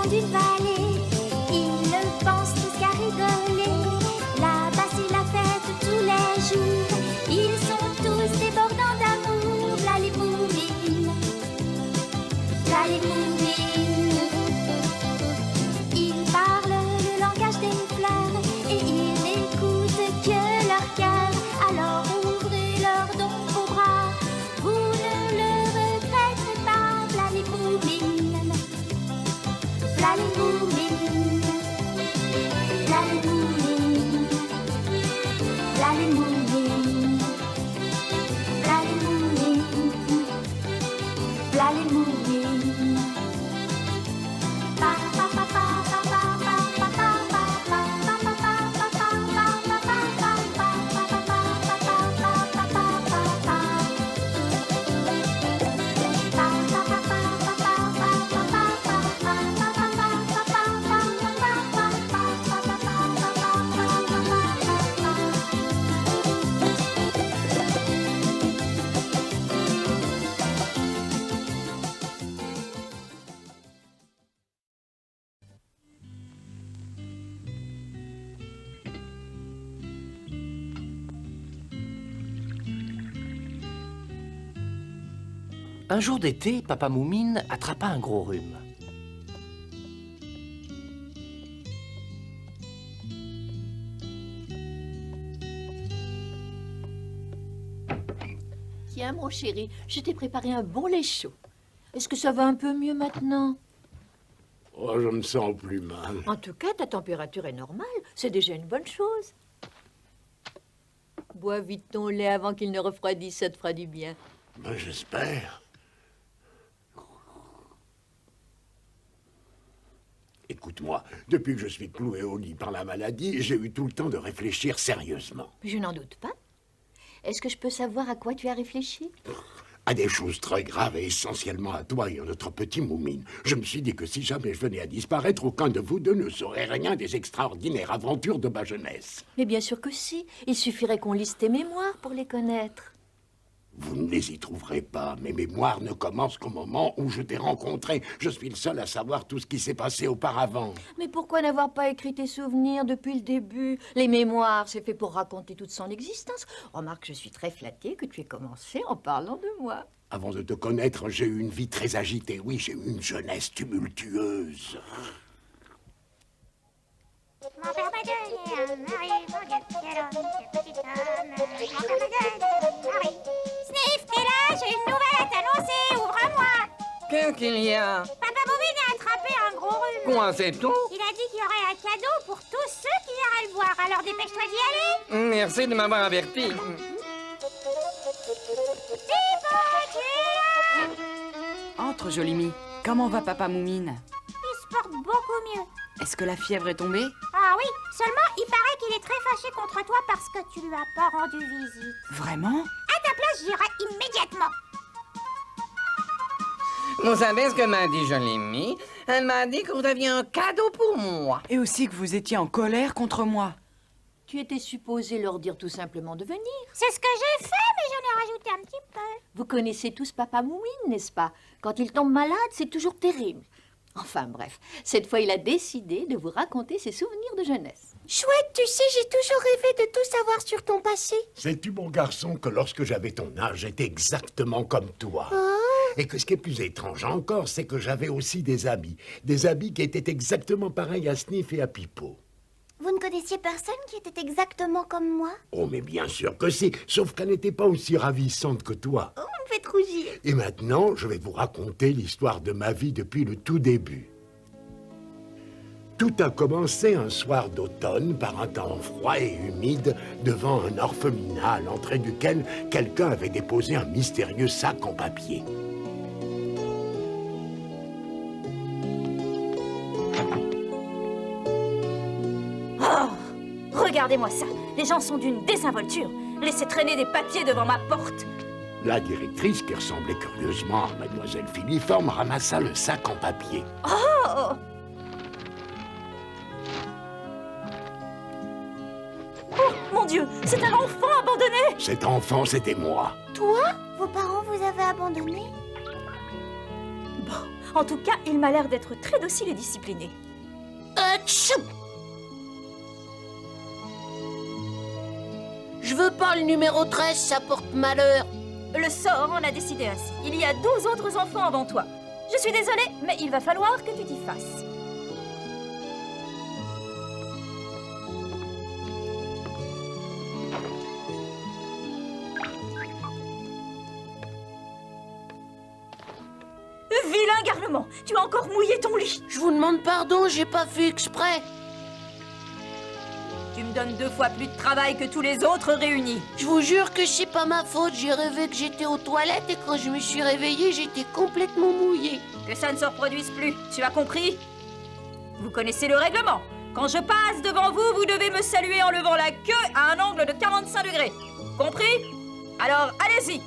d'une vallée. Ils ne pensent tous qu'à rigoler. Là-bas c'est la fête tous les jours. Ils sont tous débordants d'amour. V'là les moumines, v'là les moumines. Ils parlent le langage des fleurs et ils n'écoutent que leur cœur. Alors ouvrez leurs dons vos bras, vous ne le regretterez pas. V'là les moumines, v'là les moumines, v'là les moumines, v'là les moumines, v'là les moumines, v'là les moumines. Un jour d'été, Papa Moumine attrapa un gros rhume. Tiens, mon chéri, je t'ai préparé un bon lait chaud. Est-ce que ça va un peu mieux maintenant? Oh, je me sens plus mal. En tout cas, ta température est normale. C'est déjà une bonne chose. Bois vite ton lait avant qu'il ne refroidisse, ça te fera du bien. Ben, j'espère. Écoute-moi, depuis que je suis cloué au lit par la maladie, j'ai eu tout le temps de réfléchir sérieusement. Je n'en doute pas. Est-ce que je peux savoir à quoi tu as réfléchi? À des choses très graves et essentiellement à toi et à notre petit Moumine. Je me suis dit que si jamais je venais à disparaître, aucun de vous deux ne saurait rien des extraordinaires aventures de ma jeunesse. Mais bien sûr que si. Il suffirait qu'on lise tes mémoires pour les connaître. Vous ne les y trouverez pas. Mes mémoires ne commencent qu'au moment où je t'ai rencontré. Je suis le seul à savoir tout ce qui s'est passé auparavant. Mais pourquoi n'avoir pas écrit tes souvenirs depuis le début? Les mémoires, c'est fait pour raconter toute son existence. Remarque, je suis très flattée que tu aies commencé en parlant de moi. Avant de te connaître, j'ai eu une vie très agitée. Oui, j'ai eu une jeunesse tumultueuse. Mon père m'a donné un mari, mon Dieu, quel homme, quel petit homme. Mon père m'a donné un mari. Sniff, t'es là, j'ai une nouvelle à t'annoncer, ouvre-moi. Qu'est-ce qu'il y a? Papa Moumine a attrapé un gros rhume. Quoi, c'est tout? Il a dit qu'il y aurait un cadeau pour tous ceux qui iraient le voir, alors dépêche-toi d'y aller. Merci de m'avoir averti. Entre, Jolimi. Comment va Papa Moumine? Il se porte beaucoup mieux. Est-ce que la fièvre est tombée? Ah oui, seulement il paraît qu'il est très fâché contre toi parce que tu lui as pas rendu visite. Vraiment? À ta place, j'irai immédiatement. Vous savez ce que m'a dit Jolimi? Elle m'a dit que vous aviez un cadeau pour moi. Et aussi que vous étiez en colère contre moi. Tu étais supposé leur dire tout simplement de venir. C'est ce que j'ai fait, mais j'en ai rajouté un petit peu. Vous connaissez tous Papa Moumine, n'est-ce pas? Quand il tombe malade, c'est toujours terrible. Enfin bref, cette fois il a décidé de vous raconter ses souvenirs de jeunesse. Chouette, tu sais, j'ai toujours rêvé de tout savoir sur ton passé. Sais-tu, mon garçon, que lorsque j'avais ton âge, j'étais exactement comme toi. Et que ce qui est plus étrange encore, c'est que j'avais aussi des amis. Des amis qui étaient exactement pareils à Sniff et à Pipo. Vous ne connaissiez personne qui était exactement comme moi? Oh, mais bien sûr que si, sauf qu'elle n'était pas aussi ravissante que toi. Oh, vous me faites rougir. Et maintenant, je vais vous raconter l'histoire de ma vie depuis le tout début. Tout a commencé un soir d'automne par un temps froid et humide devant un orphelinat à l'entrée duquel quelqu'un avait déposé un mystérieux sac en papier. Regardez-moi ça. Les gens sont d'une désinvolture. Laissez traîner des papiers devant ma porte. La directrice, qui ressemblait curieusement à Mademoiselle Filiforme, ramassa le sac en papier. Oh! Oh, mon Dieu, c'est un enfant abandonné! Cet enfant, c'était moi. Toi? Vos parents vous avaient abandonné? Bon, En tout cas, il m'a l'air d'être très docile et discipliné. Atchou! Je veux pas le numéro 13, ça porte malheur. Le sort en a décidé ainsi. Il y a 12 autres enfants avant toi. Je suis désolée, mais il va falloir que tu t'y fasses. Vilain garnement, tu as encore mouillé ton lit. Je vous demande pardon, j'ai pas fait exprès. Tu me donnes 2 fois plus de travail que tous les autres réunis. Je vous jure que c'est pas ma faute, j'ai rêvé que j'étais aux toilettes et quand je me suis réveillée, j'étais complètement mouillée. Que ça ne se reproduise plus, tu as compris? Vous connaissez le règlement. Quand je passe devant vous, vous devez me saluer en levant la queue à un angle de 45 degrés. Compris? Alors, allez-y.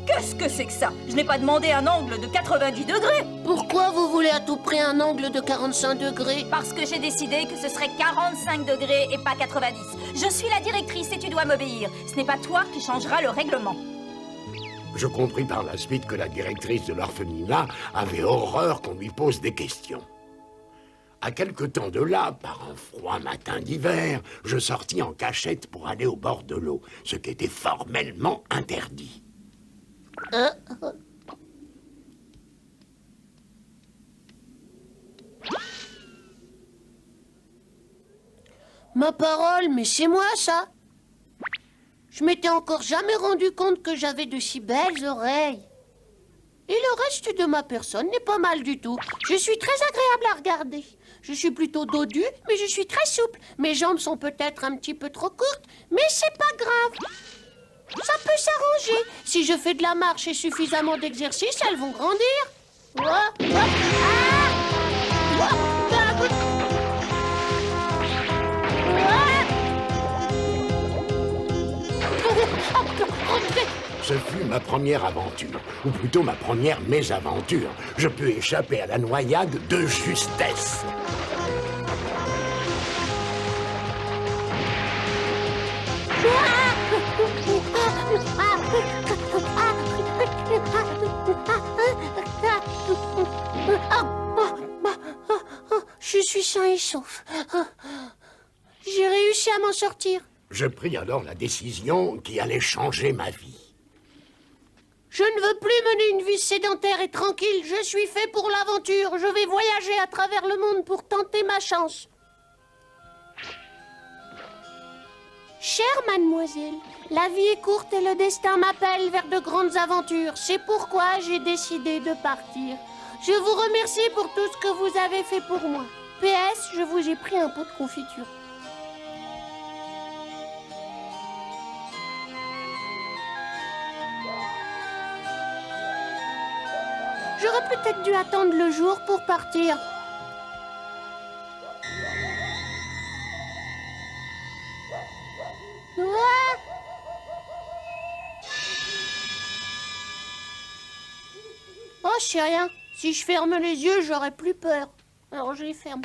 Qu'est-ce que c'est que ça? Je n'ai pas demandé un angle de 90 degrés. Pourquoi vous voulez à tout prix un angle de 45 degrés? Parce que j'ai décidé que ce serait 45 degrés et pas 90. Je suis la directrice et tu dois m'obéir. Ce n'est pas toi qui changeras le règlement. Je compris par la suite que la directrice de l'orphelinat avait horreur qu'on lui pose des questions. À quelque temps de là, par un froid matin d'hiver, je sortis en cachette pour aller au bord de l'eau, ce qui était formellement interdit. Ma parole, mais c'est moi ça. Je m'étais encore jamais rendu compte que j'avais de si belles oreilles. Et le reste de ma personne n'est pas mal du tout. Je suis très agréable à regarder. Je suis plutôt dodue, mais je suis très souple. Mes jambes sont peut-être un petit peu trop courtes, mais c'est pas grave. Ça peut s'arranger. Si je fais de la marche et suffisamment d'exercice, elles vont grandir. Ce fut ma première aventure, ou plutôt ma première mésaventure. Je pus échapper à la noyade de justesse. Je suis sain et sauf. J'ai réussi à m'en sortir. Je pris alors la décision qui allait changer ma vie. Je ne veux plus mener une vie sédentaire et tranquille. Je suis fait pour l'aventure. Je vais voyager à travers le monde pour tenter ma chance. Chère mademoiselle, la vie est courte et le destin m'appelle vers de grandes aventures. C'est pourquoi j'ai décidé de partir. Je vous remercie pour tout ce que vous avez fait pour moi. PS, je vous ai pris un pot de confiture. J'aurais peut-être dû attendre le jour pour partir. Ouais. Oh, c'est rien. Si je ferme les yeux, j'aurais plus peur. Alors je les ferme.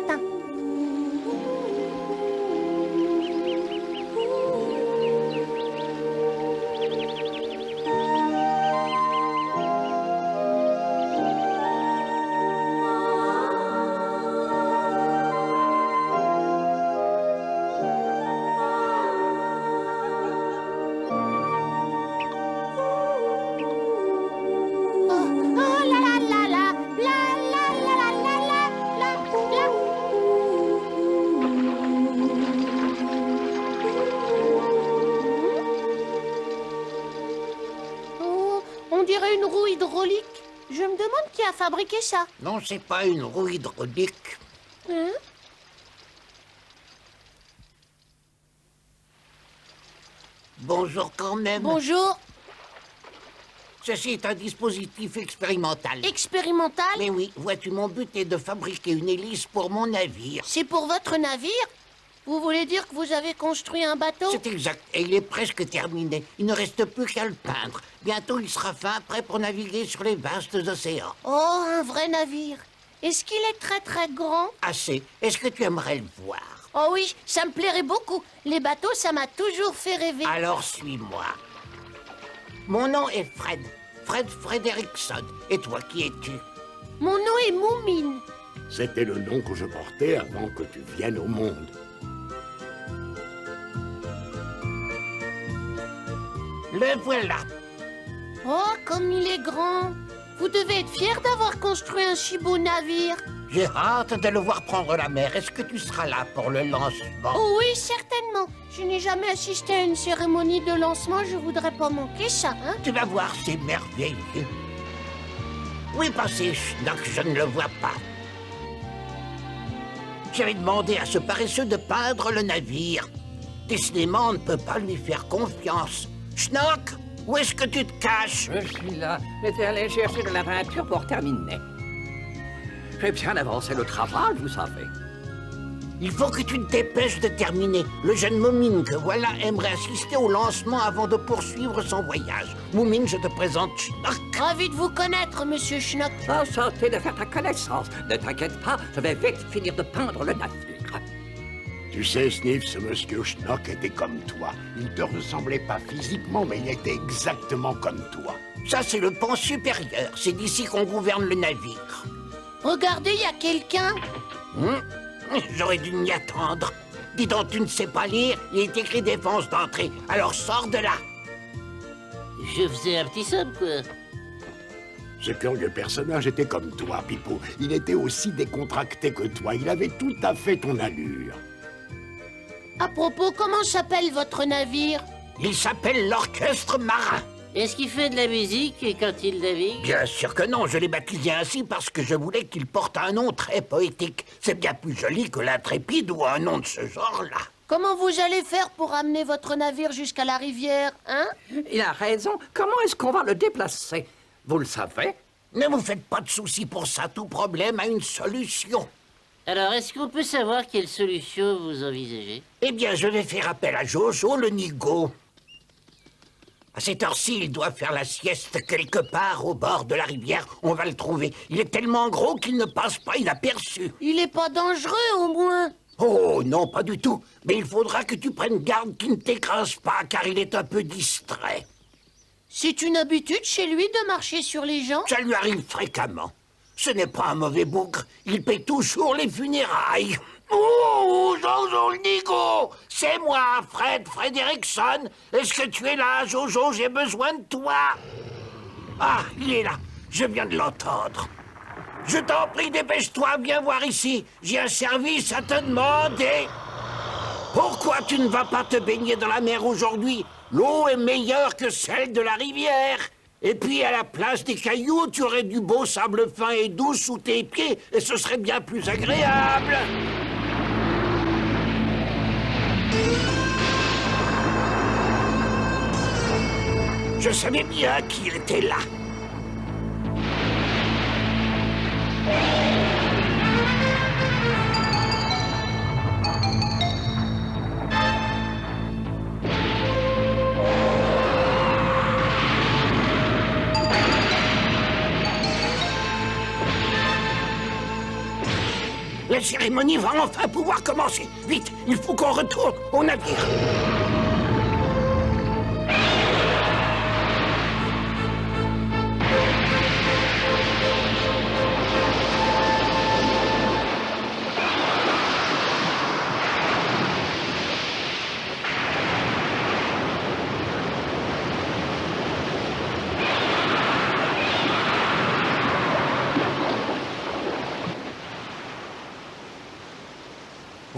matin. On dirait une roue hydraulique. Je me demande qui a fabriqué ça. Non, c'est pas une roue hydraulique. Hein? Bonjour quand même. Bonjour. Ceci est un dispositif expérimental. Expérimental? Mais oui, vois-tu, mon but est de fabriquer une hélice pour mon navire. C'est pour votre navire? Vous voulez dire que vous avez construit un bateau? C'est exact, et il est presque terminé. Il ne reste plus qu'à le peindre. Bientôt, il sera fin, prêt pour naviguer sur les vastes océans. Oh, un vrai navire. Est-ce qu'il est très très grand? Assez. Est-ce que tu aimerais le voir? Oh oui, ça me plairait beaucoup. Les bateaux, ça m'a toujours fait rêver. Alors, suis-moi. Mon nom est Fred. Fred Frederickson. Et toi, qui es-tu? Mon nom est Moumine. C'était le nom que je portais avant que tu viennes au monde. Le voilà. Oh, comme il est grand. Vous devez être fier d'avoir construit un si beau navire. J'ai hâte de le voir prendre la mer. Est-ce que tu seras là pour le lancement? Oh oui, certainement. Je n'ai jamais assisté à une cérémonie de lancement. Je voudrais pas manquer ça, hein? Tu vas voir, c'est merveilleux. Où est passé Schnock? Je ne le vois pas. J'avais demandé à ce paresseux de peindre le navire. Décidément, on ne peut pas lui faire confiance. Schnock, où est-ce que tu te caches? Je suis là. J'étais allé chercher de la peinture pour terminer. J'ai bien avancé le travail, vous savez. Il faut que tu te dépêches de terminer. Le jeune Moumine que voilà aimerait assister au lancement avant de poursuivre son voyage. Moumine, je te présente Schnock. Ravi de vous connaître, monsieur Schnock. Enchanté de faire ta connaissance. Ne t'inquiète pas, je vais vite finir de peindre le navire. Tu sais, Sniff, ce monsieur Schnock était comme toi. Il ne te ressemblait pas physiquement, mais il était exactement comme toi. Ça, c'est le pan supérieur. C'est d'ici qu'on gouverne le navire. Regardez, il y a quelqu'un. J'aurais dû m'y attendre. Dis donc, tu ne sais pas lire? Il est écrit défense d'entrée. Alors sors de là. Je faisais un petit somme, quoi. Ce curieux personnage était comme toi, Pipo. Il était aussi décontracté que toi. Il avait tout à fait ton allure. À propos, comment s'appelle votre navire? Il s'appelle l'Orchestre Marin. Est-ce qu'il fait de la musique quand il navigue? Bien sûr que non, je l'ai baptisé ainsi parce que je voulais qu'il porte un nom très poétique. C'est bien plus joli que l'intrépide ou un nom de ce genre-là. Comment vous allez faire pour amener votre navire jusqu'à la rivière, hein? Il a raison. Comment est-ce qu'on va le déplacer? Vous le savez? Ne vous faites pas de soucis pour ça, tout problème a une solution. Alors, est-ce qu'on peut savoir quelle solution vous envisagez? Eh bien, je vais faire appel à Jojo le nigo. À cette heure-ci, il doit faire la sieste quelque part au bord de la rivière. On va le trouver. Il est tellement gros qu'il ne passe pas inaperçu. Il est pas dangereux, au moins? Oh, non, pas du tout. Mais il faudra que tu prennes garde qu'il ne t'écrase pas, car il est un peu distrait. C'est une habitude chez lui de marcher sur les gens? Ça lui arrive fréquemment. Ce n'est pas un mauvais bougre. Il paie toujours les funérailles. Oh, Jojo le nigo! C'est moi, Fred Frederickson. Est-ce que tu es là, Jojo? J'ai besoin de toi. Ah, il est là. Je viens de l'entendre. Je t'en prie, dépêche-toi, viens voir ici. J'ai un service à te demander. Pourquoi tu ne vas pas te baigner dans la mer aujourd'hui? L'eau est meilleure que celle de la rivière. Et puis, à la place des cailloux, tu aurais du beau sable fin et doux sous tes pieds, et ce serait bien plus agréable. Je savais bien qu'il était là. La cérémonie va enfin pouvoir commencer. Vite, il faut qu'on retourne au navire.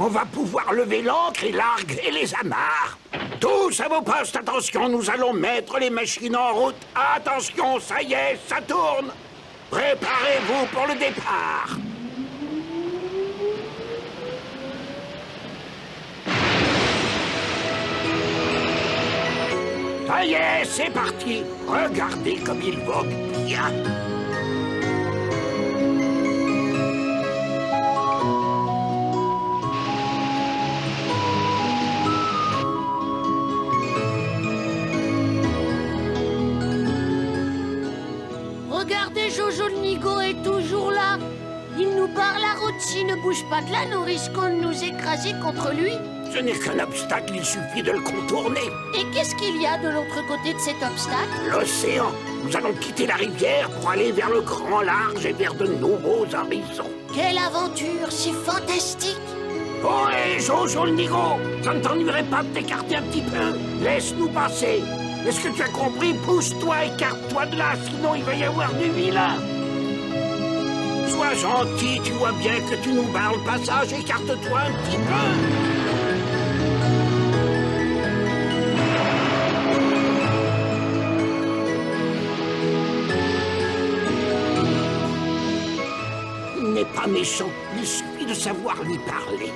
On va pouvoir lever l'ancre et larguer les amarres. Tous à vos postes, attention, nous allons mettre les machines en route. Attention, ça y est, ça tourne. Préparez-vous pour le départ. Ça y est, c'est parti. Regardez comme il vogue bien. Regardez, Jojo le Nigo est toujours là. Il nous barre la route. S'il ne bouge pas de là, nous risquons de nous écraser contre lui. Ce n'est qu'un obstacle, il suffit de le contourner. Et qu'est-ce qu'il y a de l'autre côté de cet obstacle? L'océan. Nous allons quitter la rivière pour aller vers le grand large et vers de nouveaux horizons. Quelle aventure, c'est fantastique! Oh, hé, Jojo le Nigo, ça ne t'ennuierait pas de t'écarter un petit peu? Laisse-nous passer. Est-ce que tu as compris? Pousse-toi, écarte-toi de là, sinon il va y avoir du vilain. Sois gentil, tu vois bien que tu nous barres le passage, écarte-toi un petit peu. Il n'est pas méchant, il suffit de savoir lui parler.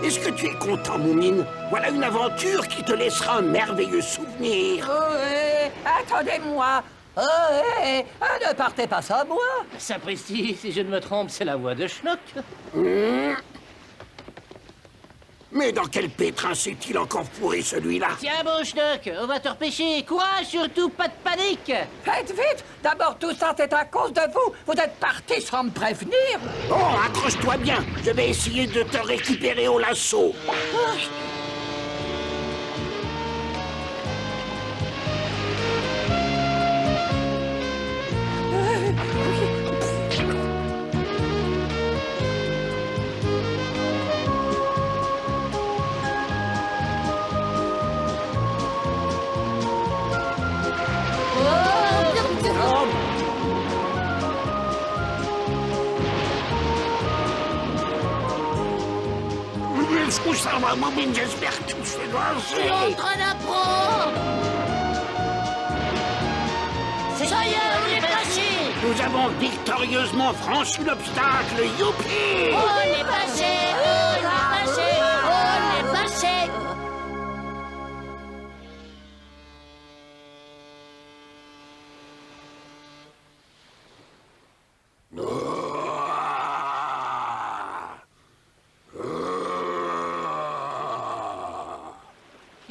Est-ce que tu es content, Moumine? Voilà une aventure qui te laissera un merveilleux souvenir. Oh, attendez-moi. Oh, ne partez pas sans moi. Sapristi, si je ne me trompe, c'est la voix de Schnock. Mais dans quel pétrin s'est-il encore fourré, celui-là? Tiens bon, Schnock, on va te repêcher. Courage, surtout, pas de panique. Faites vite. D'abord, tout ça, c'est à cause de vous. Vous êtes partis sans me prévenir. Bon, accroche-toi bien. Je vais essayer de te récupérer au lasso. Ça va, Moumine, j'espère que tu me fais Je suis en train d'apprendre. Ça y est, on est passé. Nous avons victorieusement franchi l'obstacle. Youpi! On est passé, on est passé, on est passé.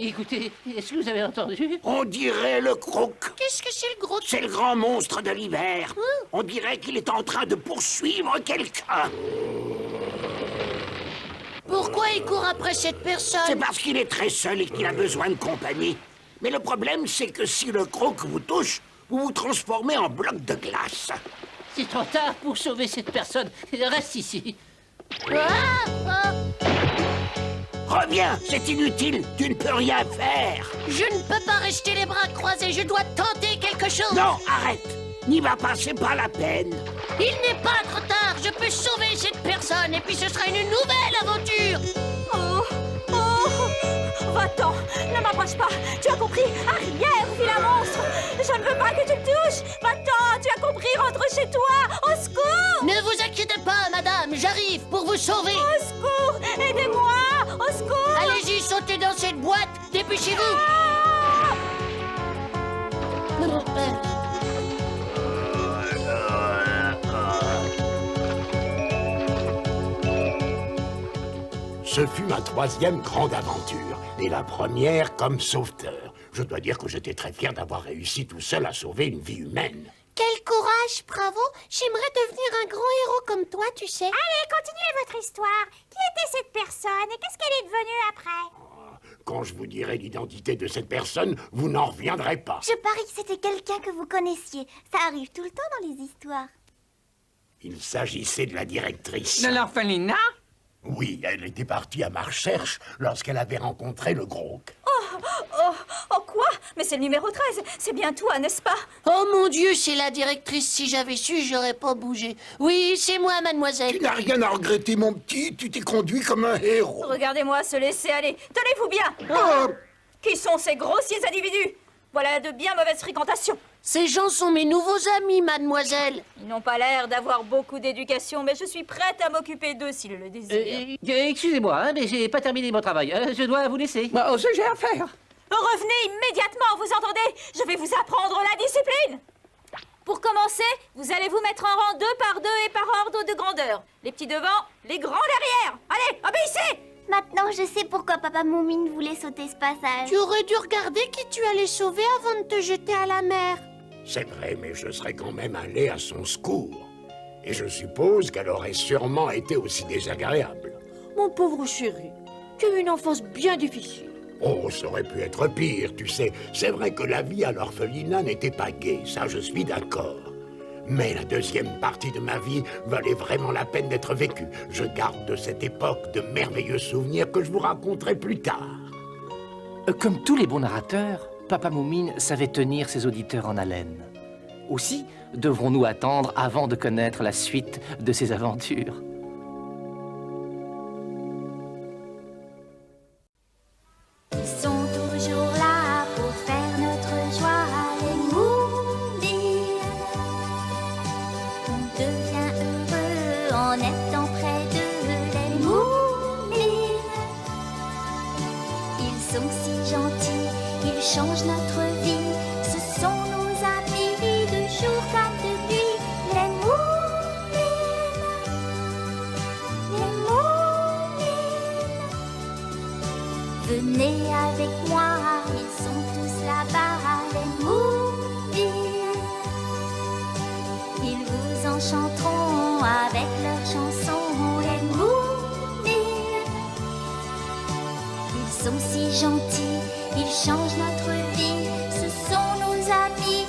Écoutez, est-ce que vous avez entendu? On dirait le croc. Qu'est-ce que c'est le gros? C'est le grand monstre de l'hiver. On dirait qu'il est en train de poursuivre quelqu'un. Pourquoi il court après cette C'est personne? parce qu'il est très seul et qu'il a besoin de compagnie. Mais le problème, c'est que si le croc vous touche, vous vous transformez en bloc de glace. C'est trop tard pour sauver cette personne. Reste ici. Reviens, c'est inutile, tu ne peux rien faire. Je ne peux pas rester les bras croisés, je dois tenter quelque chose. Non, arrête. N'y va pas, c'est pas la peine. Il n'est pas trop tard, je peux sauver cette personne et puis ce sera une nouvelle aventure. Va-t'en, ne m'approche pas. Tu as compris? Arrière, vilain monstre. Je ne veux pas que tu me touches. Va-t'en, tu as compris? Rentre chez toi. Au secours! Ne vous inquiétez pas, madame, j'arrive pour vous sauver. Au secours! Aidez-moi! Au secours! Allez-y, sautez dans cette boîte, dépêchez-vous. Ce fut ma troisième grande aventure, et la première comme sauveteur. Je dois dire que j'étais très fier d'avoir réussi tout seul à sauver une vie humaine. Quel courage, bravo. J'aimerais devenir un grand héros comme toi, tu sais. Allez, continuez votre histoire. Qui était cette personne et qu'est-ce qu'elle est devenue après? Quand je vous dirai l'identité de cette personne, vous n'en reviendrez pas. Je parie que c'était quelqu'un que vous connaissiez. Ça arrive tout le temps dans les histoires. Il s'agissait de la directrice. De l'orphelinat? Oui, elle était partie à ma recherche lorsqu'elle avait rencontré le Groc. Oh quoi? Mais c'est le numéro 13. C'est bien toi, n'est-ce pas? Oh mon Dieu, c'est la directrice. Si j'avais su, j'aurais pas bougé. Oui, c'est moi, mademoiselle. Tu n'as rien à regretter, mon petit. Tu t'es conduit comme un héros. Regardez-moi se laisser aller. Tenez-vous bien. Oh, Qui sont ces grossiers individus? Voilà de bien mauvaises fréquentations. Ces gens sont mes nouveaux amis, mademoiselle. Ils n'ont pas l'air d'avoir beaucoup d'éducation, mais je suis prête à m'occuper d'eux s'ils le désirent. Excusez-moi, hein, mais j'ai pas terminé mon travail. Je dois vous laisser. Bah, ce que j'ai à faire. Revenez immédiatement, vous entendez? Je vais vous apprendre la discipline. Pour commencer, vous allez vous mettre en rang 2 par 2 et par ordre de grandeur. Les petits devant, les grands derrière. Allez, obéissez! Maintenant, je sais pourquoi Papa Moumine voulait sauter ce passage. Tu aurais dû regarder qui tu allais sauver avant de te jeter à la mer. C'est vrai, mais je serais quand même allé à son secours. Et je suppose qu'elle aurait sûrement été aussi désagréable. Mon pauvre chéri, tu as eu une enfance bien difficile. Oh, ça aurait pu être pire, tu sais. C'est vrai que la vie à l'orphelinat n'était pas gaie, ça je suis d'accord. Mais la deuxième partie de ma vie valait vraiment la peine d'être vécue. Je garde de cette époque de merveilleux souvenirs que je vous raconterai plus tard. Comme tous les bons narrateurs, Papa Moumine savait tenir ses auditeurs en haleine. Aussi, devrons-nous attendre avant de connaître la suite de ses aventures. Ils sont toujours là pour faire notre joie, les Moumines. On devient heureux en étant près d'eux, les Moumines. Ils sont si gentils, ils changent notre vie. Ce sont nos amis de jour comme de nuit, les Moumines. Les Moumines. Venez avec moi, ils sont tous là-bas, les Moumines. Ils vous enchanteront avec leurs chansons, les Moumines. Ils sont si gentils, ils changent notre vie, ce sont nos amis.